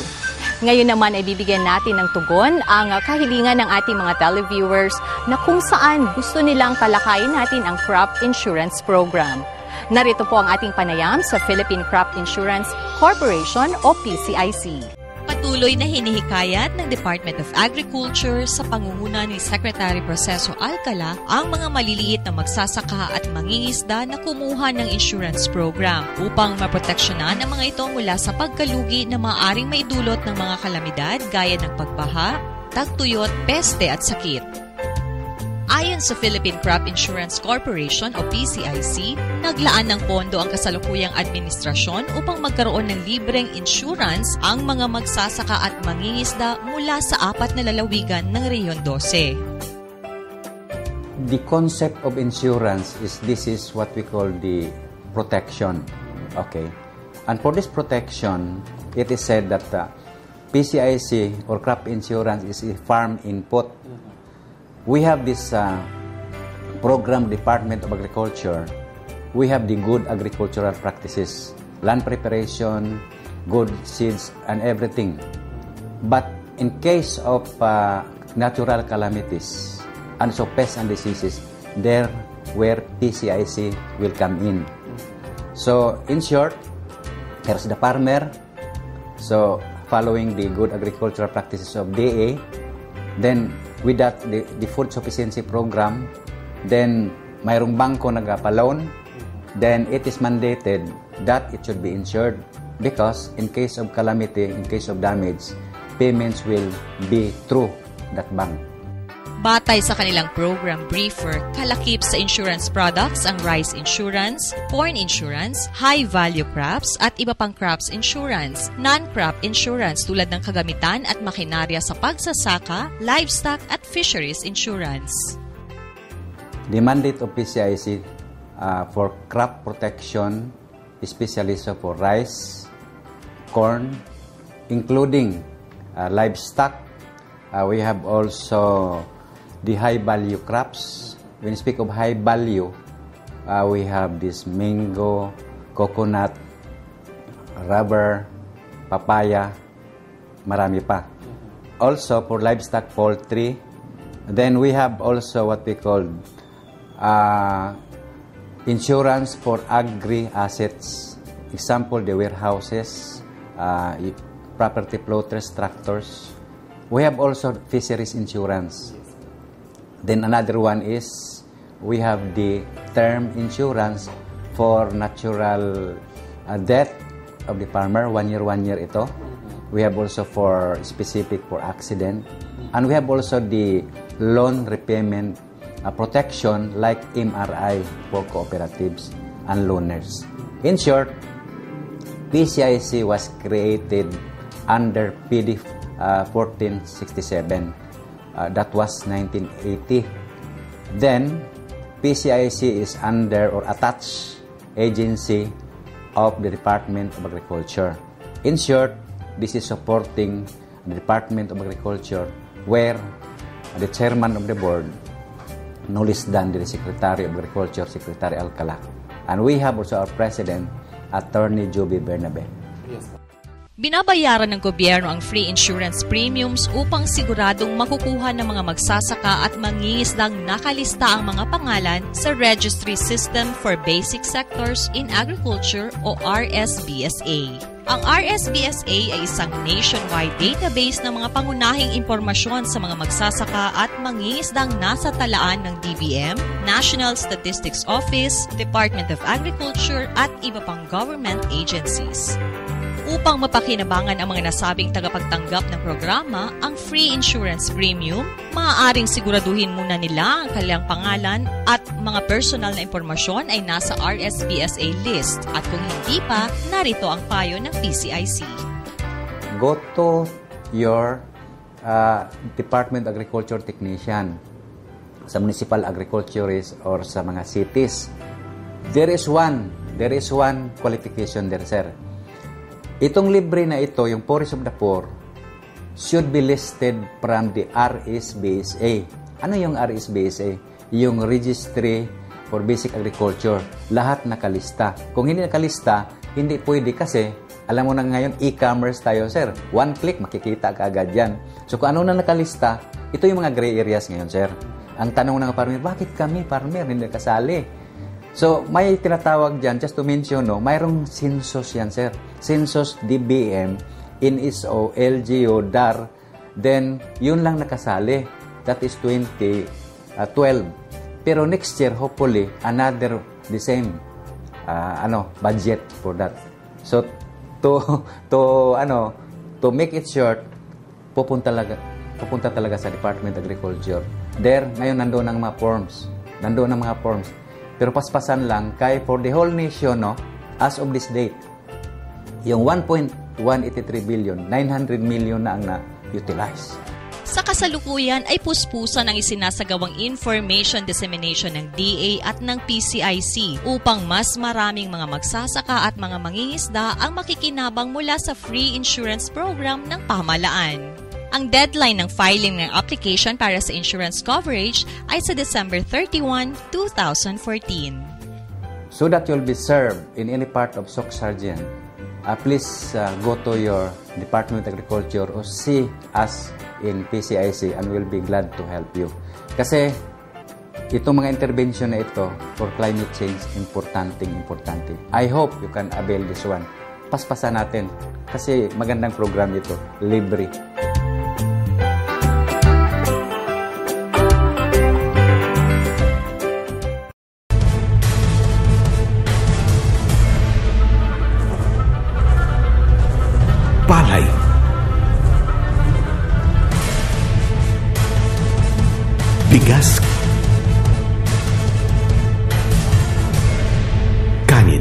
Ngayon naman ay bibigyan natin ng tugon ang kahilingan ng ating mga televiewers na kung saan gusto nilang talakayin natin ang crop insurance program. Narito po ang ating panayam sa Philippine Crop Insurance Corporation o PCIC. Patuloy na hinihikayat ng Department of Agriculture sa pangunguna ni Secretary Proceso Alcala ang mga maliliit na magsasaka at mangingisda na kumuha ng insurance program upang maproteksyonan ang mga ito mula sa pagkalugi na maaaring maidulot ng mga kalamidad gaya ng pagbaha, tagtuyot, peste at sakit. Ayon sa Philippine Crop Insurance Corporation o PCIC, naglaan ng pondo ang kasalukuyang administrasyon upang magkaroon ng libreng insurance ang mga magsasaka at mangingisda mula sa 4 na lalawigan ng Rehiyon 12. the concept of insurance is, this is what we call the protection. Okay. And for this protection, it is said that PCIC or crop insurance is a farm input. We have this program, Department of Agriculture. We have the good agricultural practices, land preparation, good seeds, and everything. But in case of natural calamities, and so pests and diseases, there where PCIC will come in. So, in short, there's the farmer. So, following the good agricultural practices of DA, then with that, the food sufficiency program, then mayroong bangko nagpa-loan, then it is mandated that it should be insured because in case of calamity, in case of damage, payments will be through that bank. Batay sa kanilang program briefer, kalakip sa insurance products ang rice insurance, corn insurance, high-value crops at iba pang crops insurance, non-crop insurance tulad ng kagamitan at makinarya sa pagsasaka, livestock at fisheries insurance. The mandate of PCIC for crop protection, especially so for rice, corn, including livestock, we have also the high-value crops. When we speak of high value, we have this mango, coconut, rubber, papaya, marami pa. Also, for livestock, poultry. Then we have also what we call insurance for agri-assets. Example, the warehouses, property plotters, tractors. We have also fisheries insurance. Then another one is we have the term insurance for natural death of the farmer, 1 year ito. We have also for specific for accident. And we have also the loan repayment protection like MRI for cooperatives and loaners. In short, PCIC was created under PD 1467. That was 1980. Then, PCIC is under or attached agency of the Department of Agriculture. In short, this is supporting the Department of Agriculture where the chairman of the board, no less than the Secretary of Agriculture, Secretary Alcala. And we have also our President, Attorney Joby Bernabe. Yes. Binabayaran ng gobyerno ang free insurance premiums upang siguradong makukuha ng mga magsasaka at mangingisdang nakalista ang mga pangalan sa Registry System for Basic Sectors in Agriculture o RSBSA. Ang RSBSA ay isang nationwide database ng mga pangunahing impormasyon sa mga magsasaka at mangingisdang nasa talaan ng DBM, National Statistics Office, Department of Agriculture at iba pang government agencies. Upang mapakinabangan ang mga nasabing tagapagtanggap ng programa, ang free insurance premium, maaaring siguraduhin muna nila ang kanilang pangalan at mga personal na impormasyon ay nasa RSBSA list at kung hindi pa, narito ang payo ng PCIC. Go to your Department of Agriculture technician sa municipal agriculturist or sa mga cities. There is one qualification there, sir. Itong libre na ito, yung Poorest of the Poor, should be listed from the RSBSA. Ano yung RSBSA? Yung Registry for Basic Agriculture. Lahat nakalista. Kung hindi nakalista, hindi pwede kasi, alam mo na ngayon, e-commerce tayo, sir. One click, makikita ka agad yan. So kung ano na nakalista, ito yung mga gray areas ngayon, sir. Ang tanong ng farmer, bakit kami, farmer, hindi kasali? So, may tinatawag dyan, just to mention, no, mayroong census yan, sir. Census, DBM, NSO, LGO, DAR, then, yun lang nakasali. That is 2012. Pero next year, hopefully, another, the same, budget for that. So, to make it short, pupunta talaga sa Department of Agriculture. There, ngayon, nandoon ang mga forms. Pero paspasan lang, kay for the whole nation, no, as of this date, yung 1.183 billion, 900 million na ang na-utilize. Sa kasalukuyan ay puspusan ang isinasagawang information dissemination ng DA at ng PCIC upang mas maraming mga magsasaka at mga mangingisda ang makikinabang mula sa free insurance program ng pamahalaan. Ang deadline ng filing ng application para sa insurance coverage ay sa December 31, 2014. So that you'll be served in any part of SOC Sergeant, please go to your Department of Agriculture or see us in PCIC and we'll be glad to help you. Kasi itong mga intervention na ito for climate change, importante. I hope you can avail this one. Paspasan natin kasi magandang program ito, libre. Palay, bigas, kanin,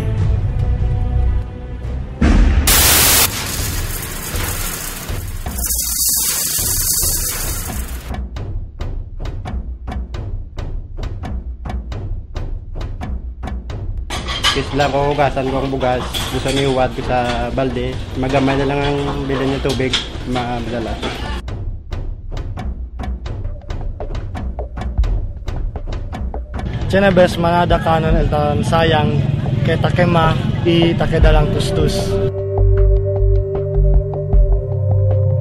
Isla ko, hugasan ko ang bugas. Gusto niyo iuwad ko sa balde. Magamay na lang ang bilhin niya tubig. Madala. Tiyan bes mga dakanon elton sayang kay takema itake dalang tustus.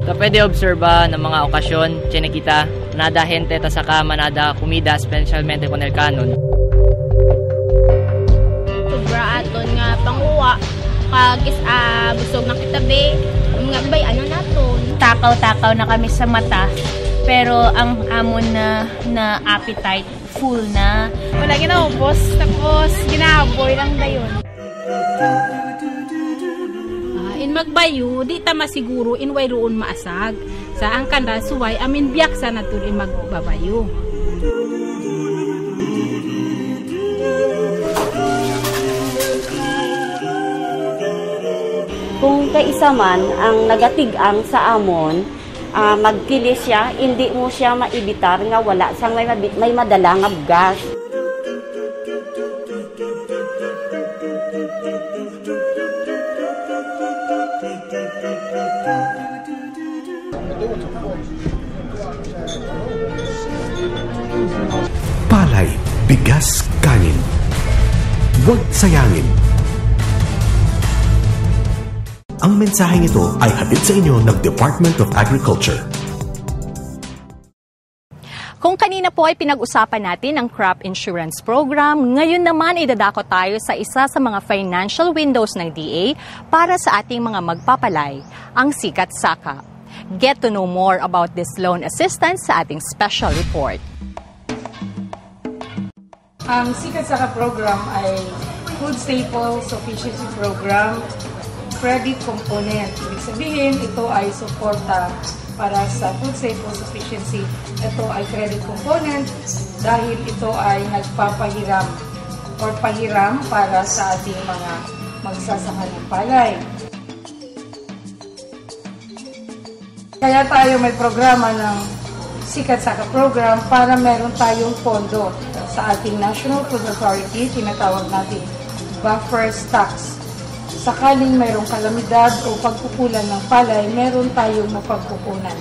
So, pwede obserba ng mga okasyon, tiyan kita, nada gente ta saka manada kumida, specialmente con el canon. Aton nga panguwa kag busog na kitabi mga bay ano naton takaw na kami sa mata pero ang amon na appetite full na wala ginaubos tapos ginahaboy lang dayon in magbayo di ta masiguro in wayroon maasag sa ang kanda suway amin biyak sa naton in magbabayo. Kung kaisa man ang nagatigang sa amon, magkilis siya, hindi mo siya maibitar nga wala sang may madala nga gas. palay, bigas, kanin. Huwag sayangin. Ang mensaheng ito ay hatid sa inyo ng Department of Agriculture. Kung kanina po ay pinag-usapan natin ang crop insurance program, ngayon naman idadako tayo sa isa sa mga financial windows ng DA para sa ating mga magpapalay, ang Sikat Saka. Get to know more about this loan assistance sa ating special report. Ang Sikat Saka program ay Food Staples Sufficiency Program credit component. Ibig sabihin, ito ay suporta para sa food staples sufficiency. Ito ay credit component dahil ito ay nagpapahiram or pahiram para sa ating mga magsasaka ng palay. Kaya tayo may programa ng Sikat Saka program para meron tayong pondo sa ating National Food Authority, tinatawag natin buffer stocks. Sakaling mayroong kalamidad o pagkukulan ng palay, meron tayong mapagkukunan.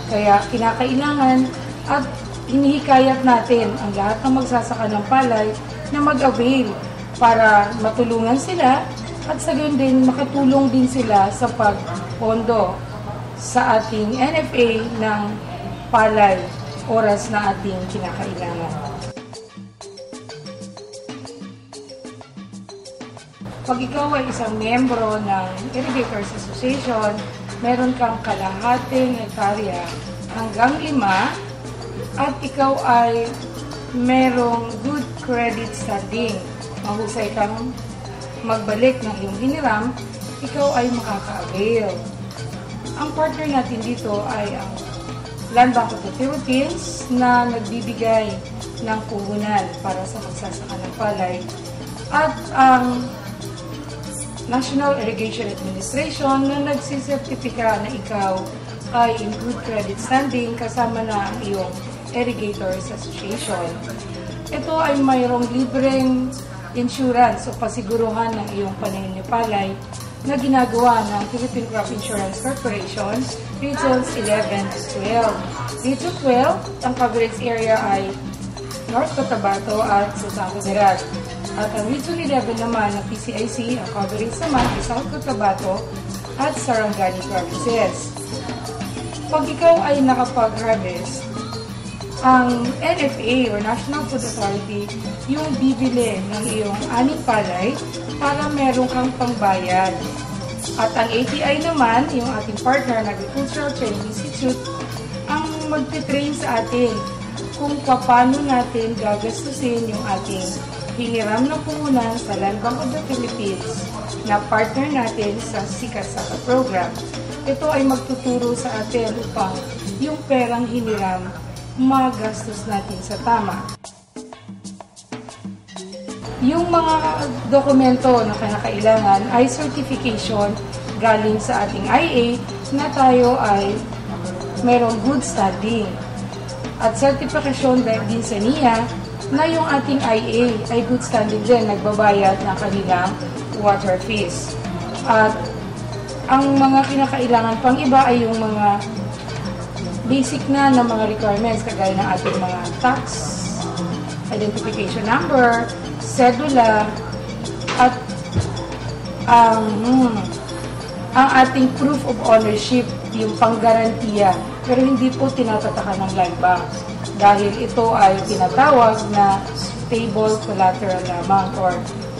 Kaya kinakailangan at hinihikayat natin ang lahat ng magsasaka ng palay na mag-avail para matulungan sila at sa gayon din makatulong din sila sa pagpondo sa ating NFA ng palay oras na ating kinakailangan. Pag ikaw ay isang miyembro ng Irrigators Association, meron kang kalahating hektarya hanggang 5 at ikaw ay merong good credit standing. Mahusay kang magbalik ng iyong hiniram, ikaw ay makaka-avail. Ang partner natin dito ay ang Land Bank of the Philippines na nagbibigay ng puhunan para sa magsasaka ng palay at ang National Irrigation Administration na nagsisertipika na ikaw ay in good credit standing kasama na ang iyong Irrigators Association. Ito ay mayroong libreng insurance o pasiguruhan ng iyong pananim na palay na ginagawa ng Philippine Crop Insurance Corporation, Regions 11 to 12. Region 12, ang coverage area ay North Cotabato at Luzon General. At ang Region 11 naman ng PCIC, ang coverage naman ay South Cotabato at Sarangani provinces. Pag ikaw ay nakapag-harvest, ang NFA or National Food Authority yung bibili ng iyong aning palay para meron kang pangbayad. At ang ATI naman, yung ating partner na Agricultural Training Institute, ang magte-train sa atin kung paano natin gagastusin yung ating hiniram na puhunan sa Land Bank of the Philippines na partner natin sa Sikat Saka Program. Ito ay magtuturo sa atin upang yung perang hiniram magastos natin sa tama. Yung mga dokumento na kinakailangan ay certification galing sa ating IA na tayo ay merong good standing. At certification din sa NIA na yung ating IA ay good standing din, nagbabayad ng kanilang water fees. At ang mga kinakailangan pang iba ay yung mga basic na mga requirements kagaya ng ating mga tax, identification number, cedula, at ang ating proof of ownership, yung panggarantiya. Pero hindi po tinatatakan ng Land Bank dahil ito ay tinatawag na stable collateral lamang or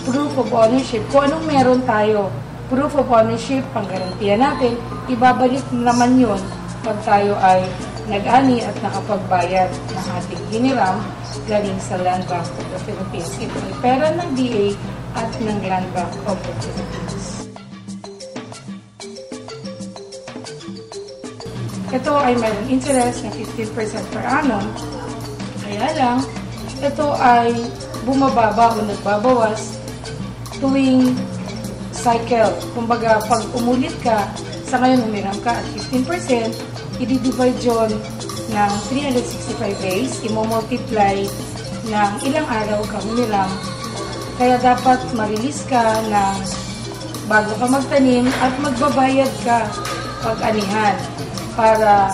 proof of ownership. Kung anong meron tayo, proof of ownership, panggarantiya natin, ibabalik naman yun pag tayo ay nag-ani at nakapagbayad ng ating hiniram galing sa Land Bank of the Philippines. Ito ay pera ng DA at ng Land Bank of the Philippines. Ito ay mayroong interest na 15% per annum. Kaya lang, ito ay bumababa o nagbabawas tuwing cycle. Kumbaga, pag umulit ka, sa ngayon umiram ka at 15%, i-divide yun ng 365 days, i-multiply ng ilang araw ka umiram. Kaya dapat ma-release ka ng bago ka magtanim at magbabayad ka pag-anihan para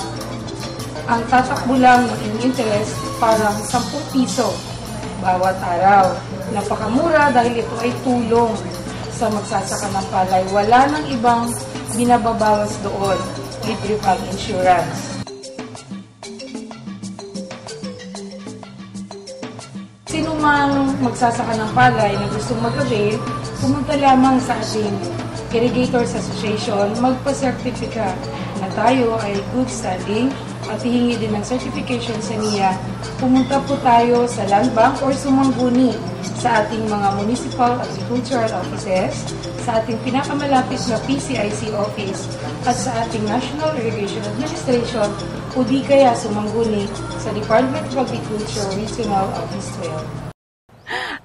ang tatakbo lang ng interest parang 10 piso bawat araw. Napakamura dahil ito ay tulong sa magsasaka ng palay. Wala nang ibang binababawas doon, libre pang insurance. Sino mang magsasaka ng palay na gustong mag-avail, pumunta lamang sa ating Irrigators Association, magpa-certifika na tayo ay good standing at hihingi din ng certification sa NIA. Pumunta po tayo sa Land Bank or sumangguni sa ating mga municipal agricultural offices, sa ating pinakamalapit na PCIC office at sa ating National Irrigation Administration o di kaya sumangguni sa Department of Agriculture Regional Office 12.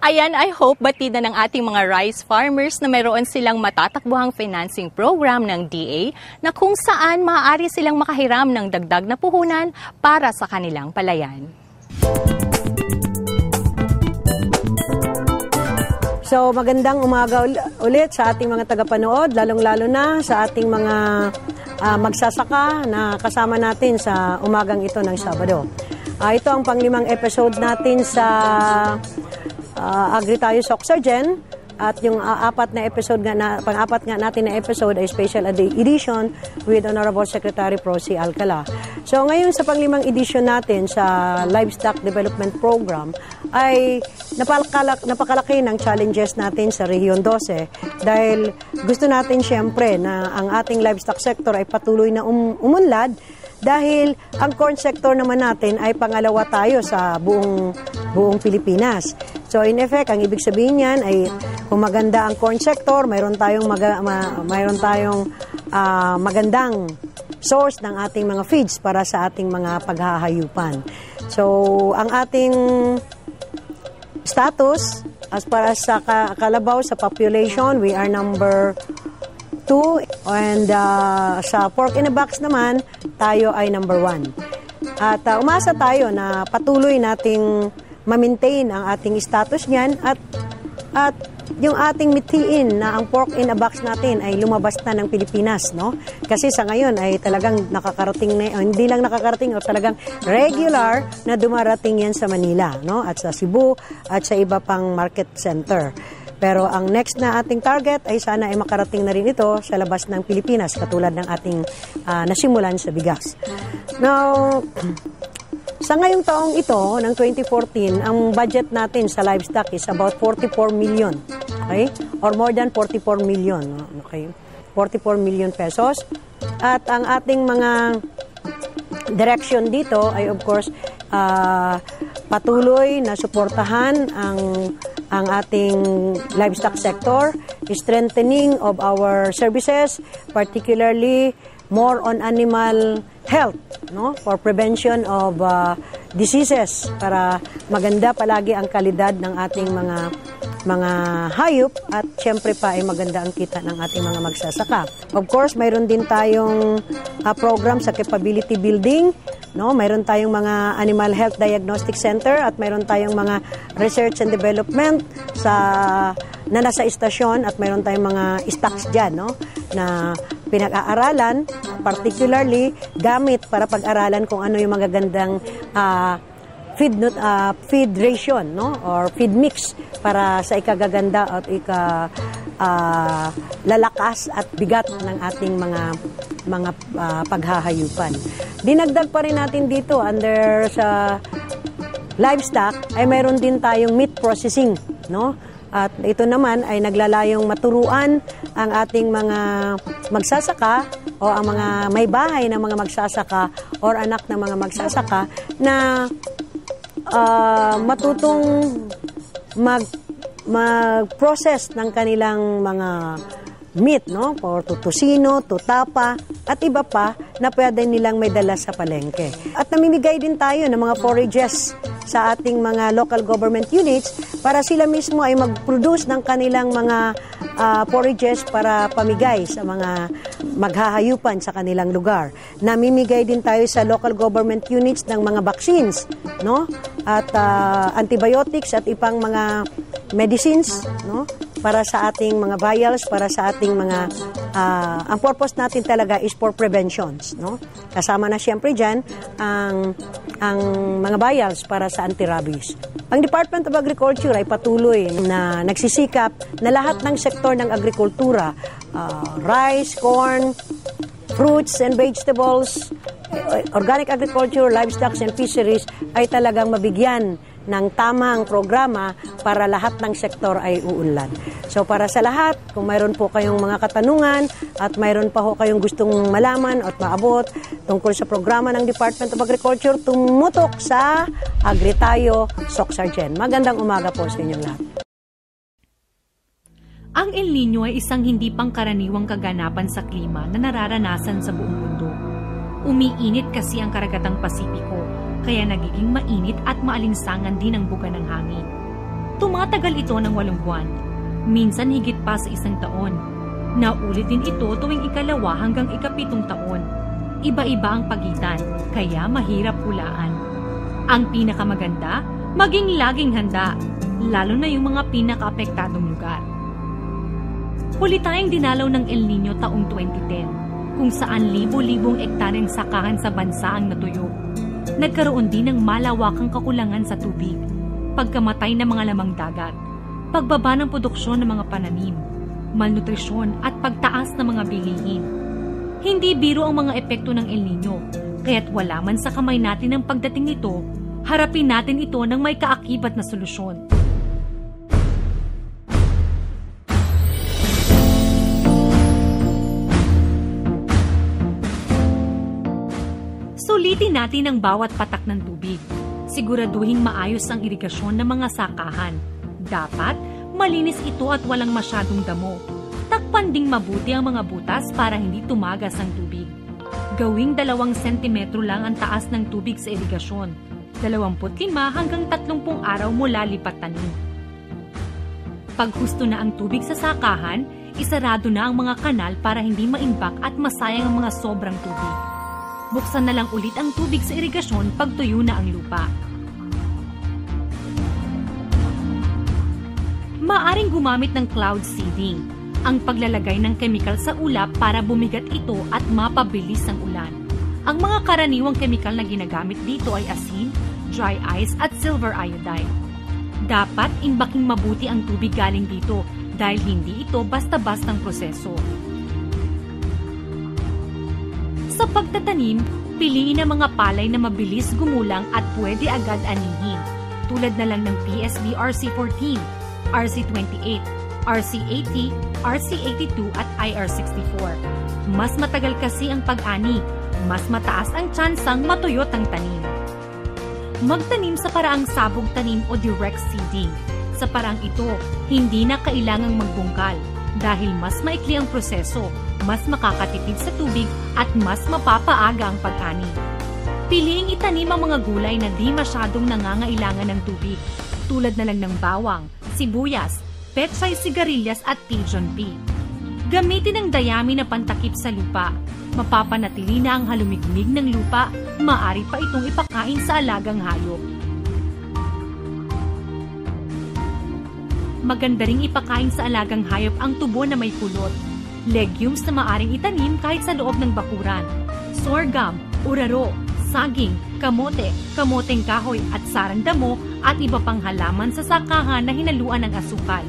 Ayan, I hope batida ng ating mga rice farmers na mayroon silang matatakbuhang financing program ng DA na kung saan maaari silang makahiram ng dagdag na puhunan para sa kanilang palayan. So magandang umaga ulit sa ating mga tagapanood, lalong-lalo na sa ating mga magsasaka na kasama natin sa umagang ito ng Sabado. Ito ang pang-5 episode natin sa Agri Tayo sa Oxygen at yung pang-apat nga natin na episode ay special edition with Honorable Secretary Prosi Alcala. So ngayon sa pang-5 edition natin sa Livestock Development Program ay napakalaki ng challenges natin sa Region 12 dahil gusto natin siyempre na ang ating livestock sector ay patuloy na umunlad dahil ang corn sector naman natin ay pangalawa tayo sa buong Pilipinas. So in effect, ang ibig sabihin niyan ay kung maganda ang corn sector, mayroon tayong magandang source ng ating mga feeds para sa ating mga paghahayupan. So ang ating status as para sa Kalabaw sa population, we are number 2 and sa pork in a box naman, tayo ay number 1. At umasa tayo na patuloy nating ma-maintain ang ating status niyan at yung ating mithiin na ang pork in a box natin ay lumabas na ng Pilipinas, no? Kasi sa ngayon ay talagang nakakarating na, hindi lang nakakarating, o talagang regular na dumarating yan sa Manila, no? At sa Cebu at sa iba pang market center. Pero ang next na ating target ay sana ay makarating na rin ito sa labas ng Pilipinas, katulad ng ating nasimulan sa bigas. Now, sa ngayong taong ito, ng 2014, ang budget natin sa livestock is about 44 million. Okay? Or more than 44 million. Okay? 44 million pesos. At ang ating mga direction dito ay of course, patuloy na suportahan ang ating livestock sector, strengthening of our services, particularly more on animal health, no, for prevention of diseases, para maganda palagi ang kalidad ng ating mga hayop at syempre pa ay maganda ang kita ng ating mga magsasaka. Of course, mayroon din tayong program sa capability building, no? Mayroon tayong mga animal health diagnostic center at mayroon tayong mga research and development na nasa istasyon at mayroon tayong mga stocks diyan, no, na pinag-aaralan, particularly gamit para pag-aralan kung ano yung magagandang feed ration, no, or feed mix para sa ikagaganda at lalakas at bigat ng ating mga paghahayupan. Dinagdag pa rin natin dito under sa livestock ay mayroon din tayong meat processing, no? At ito naman ay naglalayong maturuan ang ating mga magsasaka o ang mga may bahay ng mga magsasaka or anak ng mga magsasaka na matutong mag-process ng kanilang mga meat, no? Or tutusino, tutapa, at iba pa na pwede nilang may dala sa palengke. At namimigay din tayo ng mga forages sa ating mga local government units para sila mismo ay mag-produce ng kanilang mga forages para pamigay sa mga maghahayupan sa kanilang lugar. Namimigay din tayo sa local government units ng mga vaccines, no? At antibiotics at ipang mga medicines, no? Para sa ating mga vials, para sa ating mga ang purpose natin talaga is for preventions, no? Kasama na siyempre diyan ang mga vials para sa anti-rabies. Ang Department of Agriculture ay patuloy na nagsisikap na lahat ng sektor ng agrikultura, rice, corn, fruits and vegetables, organic agriculture, livestock and fisheries ay talagang mabigyan ng tamang programa para lahat ng sektor ay uunlad. So para sa lahat, kung mayroon po kayong mga katanungan at mayroon pa ho kayong gustong malaman at maabot tungkol sa programa ng Department of Agriculture, tumutok sa Agritayo Soc-Sargen. Magandang umaga po sa inyong lahat. Ang El Niño ay isang hindi pangkaraniwang kaganapan sa klima na nararanasan sa buong mundo. Umiinit kasi ang karagatang Pasipiko, kaya nagiging mainit at maalinsangan din ang buga ng hangin. Tumatagal ito ng 8 buwan, minsan higit pa sa 1 taon. Naulit din ito tuwing 2 hanggang 7 taon. Iba-iba ang pagitan, kaya mahirap hulaan. Ang pinakamaganda, maging laging handa, lalo na yung mga pinaka-apektadong lugar. Huli tayong dinalaw ng El Niño taong 2010, kung saan libo-libong ektaryeng sakahan sa bansa ang natuyo. Nagkaroon din ng malawakang kakulangan sa tubig, pagkamatay ng mga lamang dagat, pagbaba ng produksyon ng mga pananim, malnutrisyon at pagtaas ng mga bilihin. Hindi biro ang mga epekto ng El Niño, kaya't wala man sa kamay natin ang pagdating nito, harapin natin ito ng may kaakibat na solusyon. Sulitin natin ang bawat patak ng tubig. Siguraduhin maayos ang irigasyon ng mga sakahan. Dapat malinis ito at walang masyadong damo. Takpan ding mabuti ang mga butas para hindi tumagas ang tubig. Gawing 2 sentimetro lang ang taas ng tubig sa irigasyon. 25 hanggang 30 araw mula lipat tanim. Pag husto na ang tubig sa sakahan, isarado na ang mga kanal para hindi maimbak at masayang ang mga sobrang tubig. Buksan na lang ulit ang tubig sa irigasyon pag tuyo na ang lupa. Maaring gumamit ng cloud seeding, ang paglalagay ng chemical sa ulap para bumigat ito at mapabilis ang ulan. Ang mga karaniwang chemical na ginagamit dito ay asin, dry ice at silver iodide. Dapat imbaking mabuti ang tubig galing dito dahil hindi ito basta-bastang proseso. Sa pagtatanim, piliin ang mga palay na mabilis gumulang at pwede agad anihin, tulad na lang ng PSB RC14, RC28, RC80, RC82 at IR64. Mas matagal kasi ang pag-ani, mas mataas ang tsansang matuyot ang tanim. Magtanim sa paraang sabog tanim o direct seeding. Sa paraang ito, hindi na kailangang magbungkal dahil mas maikli ang proseso, mas makakatipid sa tubig at mas mapapaaga ang pag-ani. Piliing itanim ang mga gulay na di masyadong nangangailangan ng tubig, tulad na lang ng bawang, sibuyas, pechay sigarilyas at pigeon pea. Gamitin ang dayami na pantakip sa lupa. Mapapanatili na ang halumigmig ng lupa, maaari pa itong ipakain sa alagang hayop. Maganda ring ipakain sa alagang hayop ang tubo na may pulot. Legumes na maaring itanim kahit sa loob ng bakuran. Sorghum, uraro, saging, kamote, kamoteng kahoy at sarandamo at iba pang halaman sa sakahan na hinaluan ng asukal.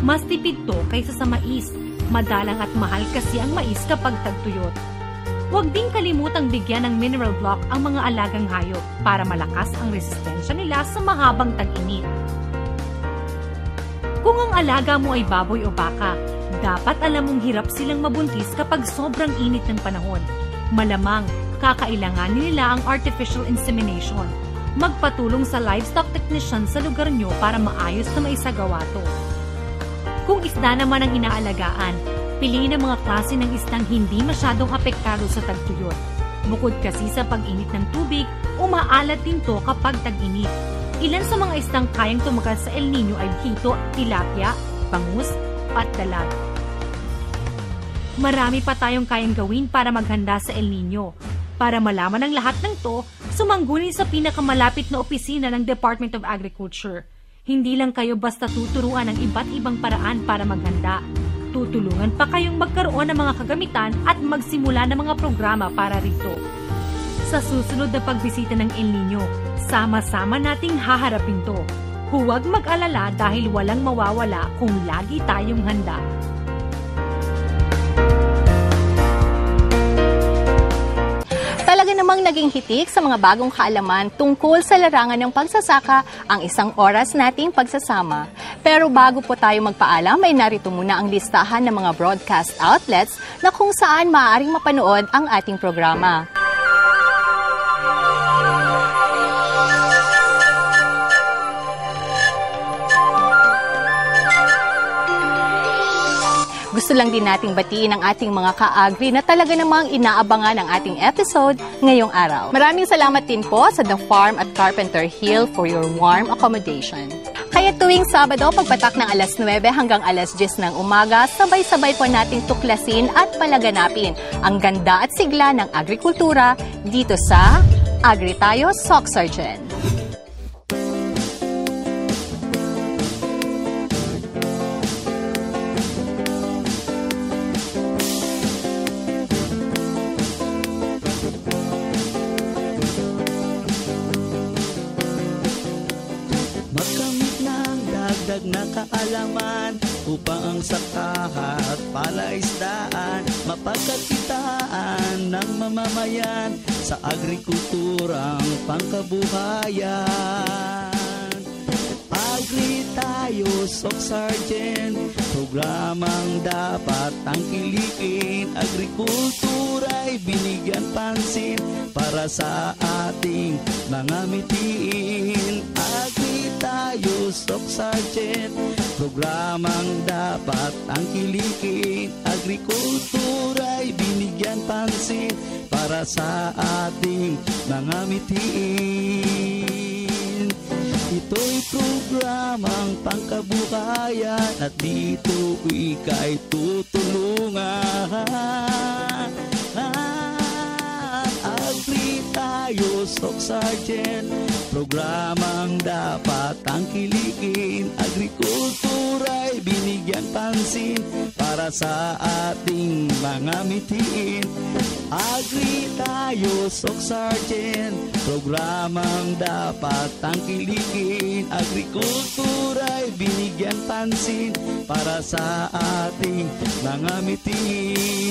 Mas tipid to kaysa sa mais. Madalang at mahal kasi ang mais kapag tagtuyot. Huwag ding kalimutang bigyan ng mineral block ang mga alagang hayop para malakas ang resistensya nila sa mahabang tag-init. Kung ang alaga mo ay baboy o baka, dapat alam mong hirap silang mabuntis kapag sobrang init ng panahon. Malamang, kakailanganin nila ang artificial insemination. Magpatulong sa livestock technician sa lugar nyo para maayos na maisagawa to. Kung isda naman ang inaalagaan, piliin ang mga klase ng isdang hindi masyadong apektado sa tagtuyot. Bukod kasi sa pag-init ng tubig, umaalat din to kapag tag-init. Ilan sa mga isdang kayang tumagal sa El Nino ay hito, tilapia, bangus, at dalag. Marami pa tayong kayang gawin para maghanda sa El Nino. Para malaman ang lahat ng to, sumangguni sa pinakamalapit na opisina ng Department of Agriculture. Hindi lang kayo basta tuturuan ng iba't ibang paraan para maghanda. Tutulungan pa kayong magkaroon ng mga kagamitan at magsimula ng mga programa para rito. Sa susunod na pagbisita ng El Nino, sama-sama nating haharapin to. Huwag mag-alala dahil walang mawawala kung lagi tayong handa. Talaga namang naging hitik sa mga bagong kaalaman tungkol sa larangan ng pagsasaka ang isang oras nating pagsasama. Pero bago po tayo magpaalam, ay narito muna ang listahan ng mga broadcast outlets na kung saan maaaring mapanood ang ating programa. Gusto lang din nating batiin ang ating mga ka-agri na talaga namang inaabangan ang ating episode ngayong araw. Maraming salamat din po sa The Farm at Carpenter Hill for your warm accommodation. Kaya tuwing Sabado, pagpatak ng alas 9 hanggang alas 10 ng umaga, sabay-sabay po nating tuklasin at palaganapin ang ganda at sigla ng agrikultura dito sa Agri Tayo Sock Sergeant. Na kaalaman upang ang sakaha at palaisdaan mapagkakitaan ng mamamayan sa agrikulturang pangkabuhayan. Agri Tayo Sock Sergeant, programang dapat tangkilikin. Agrikultura'y binigyan pansin para sa ating mga mitiin. Agri Tayo Sock Sergeant, programang dapat tangkilikin. Agrikultura'y binigyan pansin para sa ating mga mitiin. Ito'y programang pangkabuhayan at dito ika'y tutulungan. Agri tayo, Sok Sergeant, programang dapat tangkilikin. Agrikultura'y binigyan pansin para sa ating mga mitiin. Agri tayo, Sok Sergeant, programang dapat tangkilikin. Agrikultura'y binigyan pansin para sa ating mga mitiin.